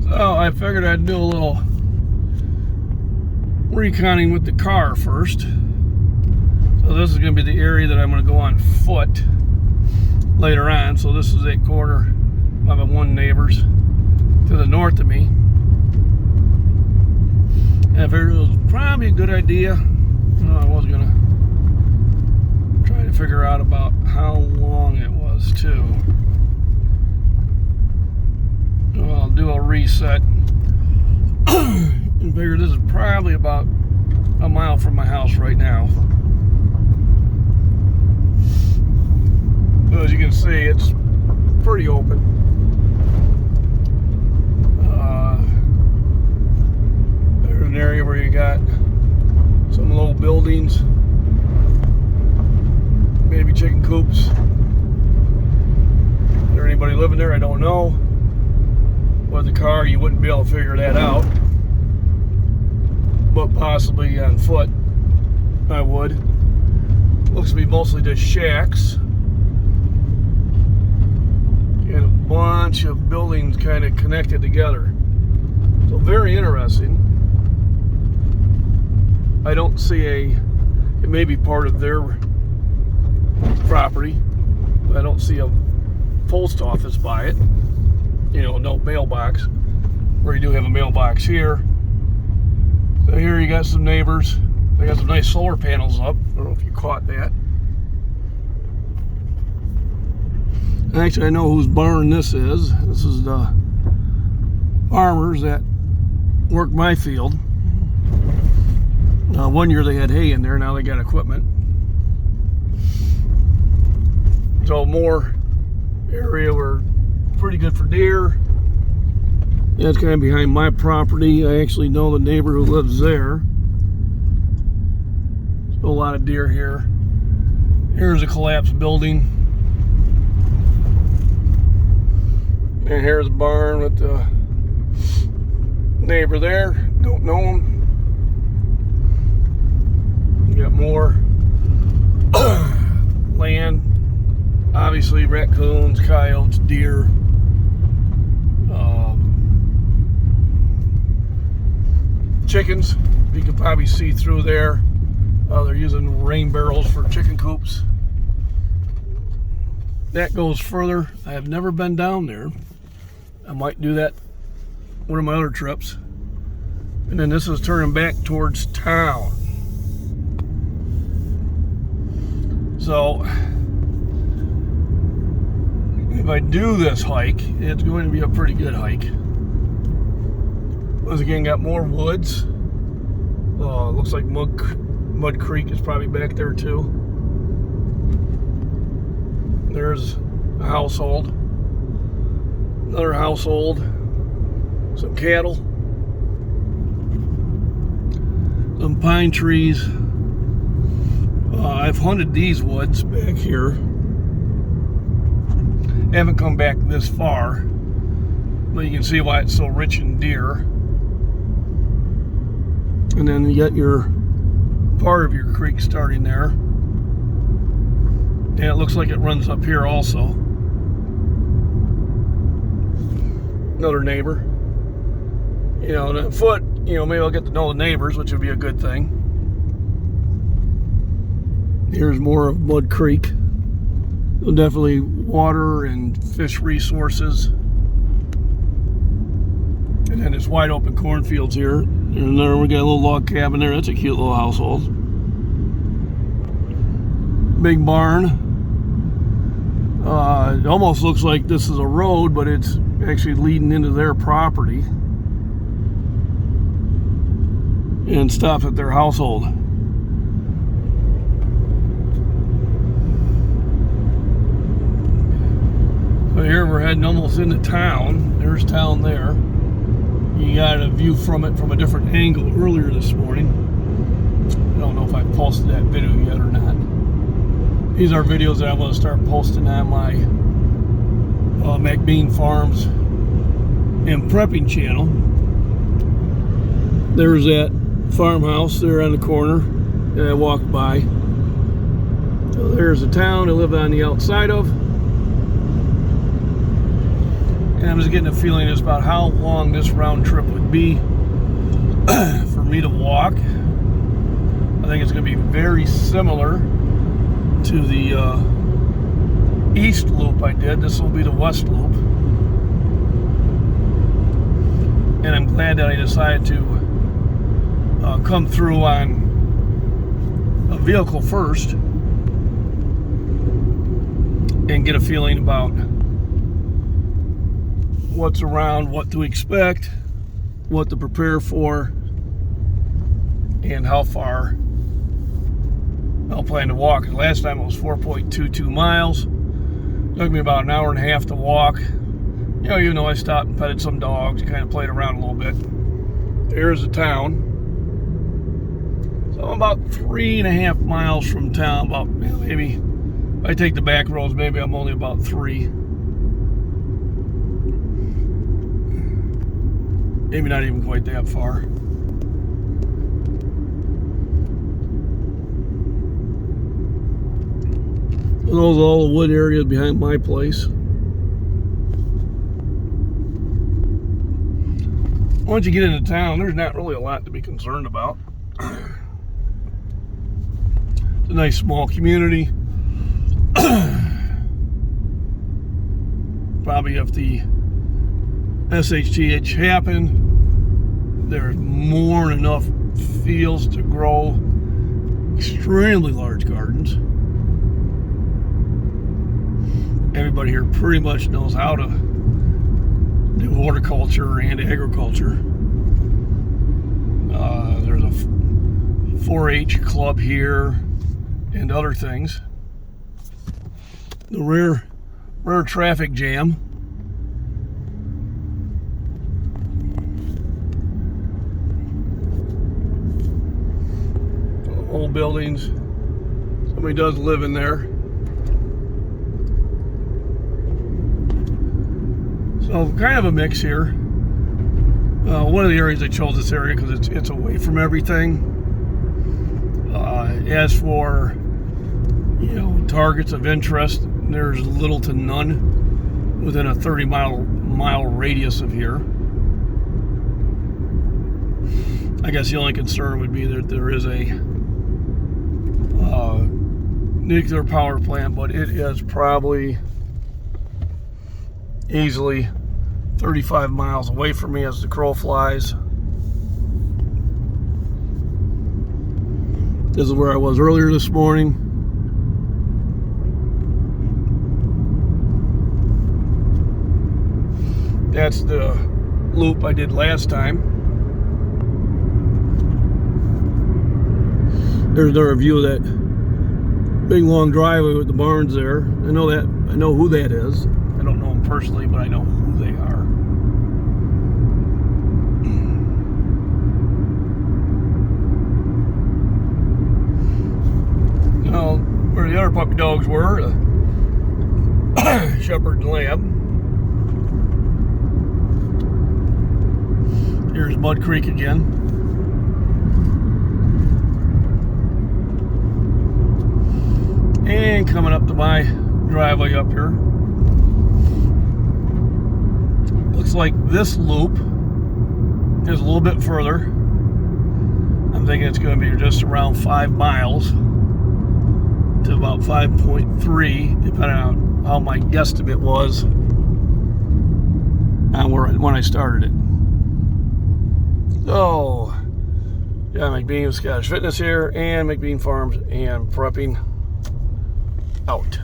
So I figured I'd do a little reconning with the car first. So this is going to be the area that I'm going to go on foot later on. So this is a corner of one neighbor's to the north of me. And I figured it was probably a good idea. I was going to try to figure out about how long it was too. So I'll do a reset and figure this is probably about a mile from my house right now. As you can see, it's pretty open. There's an area where you got some low buildings, maybe chicken coops. Is there anybody living there? I don't know. With the car, you wouldn't be able to figure that out, but possibly on foot, I would. Looks to be mostly just shacks and a bunch of buildings kind of connected together. So very interesting. I don't see it may be part of their property, but I don't see a post office by it. You know, no mailbox, where you do have a mailbox here. So here you got some neighbors. They got some nice solar panels up. I don't know if you caught that. Actually, I know whose barn this is. This is the farmers that work my field. One year they had hay in there, now they got equipment. So more area where pretty good for deer. That's kind of behind my property. I actually know the neighbor who lives there. There's a lot of deer here. Here's a collapsed building. And here's a barn with the neighbor there. Don't know him. You got more land. Obviously raccoons, coyotes, deer. Chickens, you can probably see through there. They're using rain barrels for chicken coops. That goes further. I have never been down there. I might do that one of my other trips. And then this is turning back towards town. So if I do this hike, it's going to be a pretty good hike. Once again, got more woods. Looks like Mud Creek is probably back there too. There's a household. Another household. Some cattle. Some pine trees. I've hunted these woods back here. Haven't come back this far, but you can see why it's so rich in deer. And then you got your part of your creek starting there. And it looks like it runs up here also. Another neighbor. You know, on foot, you know, maybe I'll get to know the neighbors, which would be a good thing. Here's more of Mud Creek. So definitely water and fish resources. And then it's wide open cornfields here. And there we got a little log cabin there. That's a cute little household. Big barn. It almost looks like this is a road, but it's actually leading into their property. And stops at their household. So here we're heading almost into town. There's town there. You got a view from it from a different angle earlier this morning. I don't know if I posted that video yet or not. These are videos that I'm going to start posting on my McBean Farms and Prepping channel. There's that farmhouse there on the corner that I walked by. So there's a town I live on the outside of. And I was getting a feeling just about how long this round trip would be for me to walk. I think it's going to be very similar to the east loop I did. This will be the west loop. And I'm glad that I decided to come through on a vehicle first and get a feeling about what's around, what to expect, what to prepare for, and how far I'll plan to walk. Last time it was 4.22 miles. Took me about an hour and a half to walk. You know, even though I stopped and petted some dogs, kind of played around a little bit. There's the town. So I'm about 3.5 miles from town. About, you know, maybe if I take the back roads, maybe I'm only about 3. Maybe not even quite that far. Those are all the wood areas behind my place. Once you get into town, there's not really a lot to be concerned about. It's a nice small community. Probably if the SHTH happened, there's more than enough fields to grow extremely large gardens. Everybody here pretty much knows how to do horticulture and agriculture. There's a 4-H club here and other things. The rare traffic jam. Old buildings. Somebody does live in there. So kind of a mix here. One of the areas I chose this area because it's away from everything. As for, you know, targets of interest, there's little to none within a 30-mile radius of here. I guess the only concern would be that there is a nuclear power plant, but it is probably easily 35 miles away from me as the crow flies. This is where I was earlier this morning. That's the loop I did last time. There's another view of that big long driveway with the barns there. I know who that is. I don't know them personally, but I know who they are. You know, where the other puppy dogs were, shepherd and lab. Here's Mud Creek again. And coming up to my driveway up here. Looks like this loop is a little bit further. I'm thinking it's going to be just around 5 miles to about 5.3, depending on how my guesstimate was on when I started it. So, yeah, McBean of Scottish Fitness here, and McBean Farms and Prepping out.